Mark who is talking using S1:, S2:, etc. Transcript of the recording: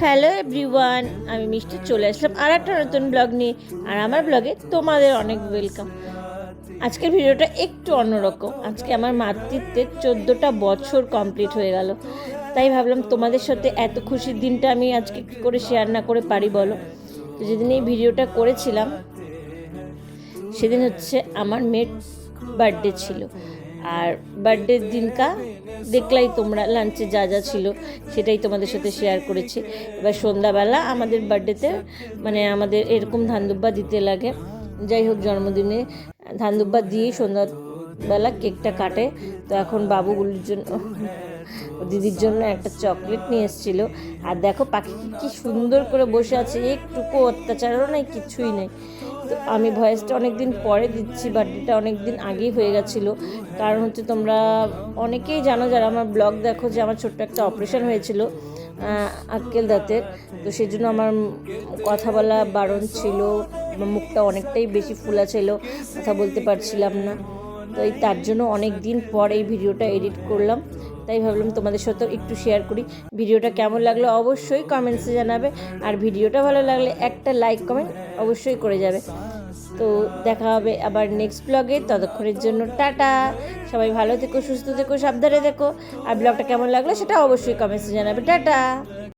S1: Hello everyone, আমি মিষ্টি চলে আসলাম আর একটা নতুন ব্লগ নিয়ে। আর আমার ব্লগে তোমাদের অনেক ওয়েলকাম। আজকের ভিডিওটা একটু অন্যরকম। আজকে আমার মাতৃত্বের 14টা বছর কমপ্লিট হয়ে গেল, তাই ভাবলাম তোমাদের সাথে এত খুশির দিনটা আমি আজকে কী করে শেয়ার না করে পারি বলো। তো যেদিন এই ভিডিওটা করেছিলাম সেদিন হচ্ছে আমার মেয়ের বার্থডে ছিল। আর বার্থডের দিনকা দেখলাই তোমরা, লাঞ্চে যা যা ছিল সেটাই তোমাদের সাথে শেয়ার করেছি। এবার সন্ধ্যাবেলা আমাদের বার্থডেতে মানে আমাদের এরকম ধানদুব্বা দিতে লাগে। যাই হোক, জন্মদিনে ধানদুব্বা দিয়েই সন্ধ্যাবেলা কেকটা কাটে। তো এখন বাবুগুলির জন্য, দিদির জন্য একটা চকলেট নিয়ে এসেছিলো। আর দেখো পাখি কি সুন্দর করে বসে আছে, একটুকু অত্যাচারও নেই, কিছুই নেই। তো আমি ভয়েসটা অনেক দিন পরে দিচ্ছি, বার্থডেটা অনেক দিন আগেই হয়ে গেছিলো। কারণ হচ্ছে তোমরা অনেকেই জানো যারা আমার ব্লগ দেখো যে আমার ছোট্ট একটা অপারেশন হয়েছিল আক্কেল দাঁতের। তো সেই জন্য আমার কথা বলা বারণ ছিল, মুখটা অনেকটাই বেশি ফুলা ছিল, কথা বলতে পারছিলাম না। তো তার জন্য অনেক দিন পর এই ভিডিওটা এডিট করলাম, তাই ভাবলাম তোমাদের সাথেও একটু শেয়ার করি। ভিডিওটা কেমন লাগলো অবশ্যই কমেন্টসে জানাবে, আর ভিডিওটা ভালো লাগলে একটা লাইক কমেন্ট অবশ্যই করে যাবে। তো দেখা হবে আবার নেক্সট ব্লগে, ততক্ষণের জন্য টাটা। সবাই ভালো থেকো, সুস্থ থেকো, সাবধানে থেকো। আর ব্লগটা কেমন লাগলো সেটা অবশ্যই কমেন্টসে জানাবে। টাটা।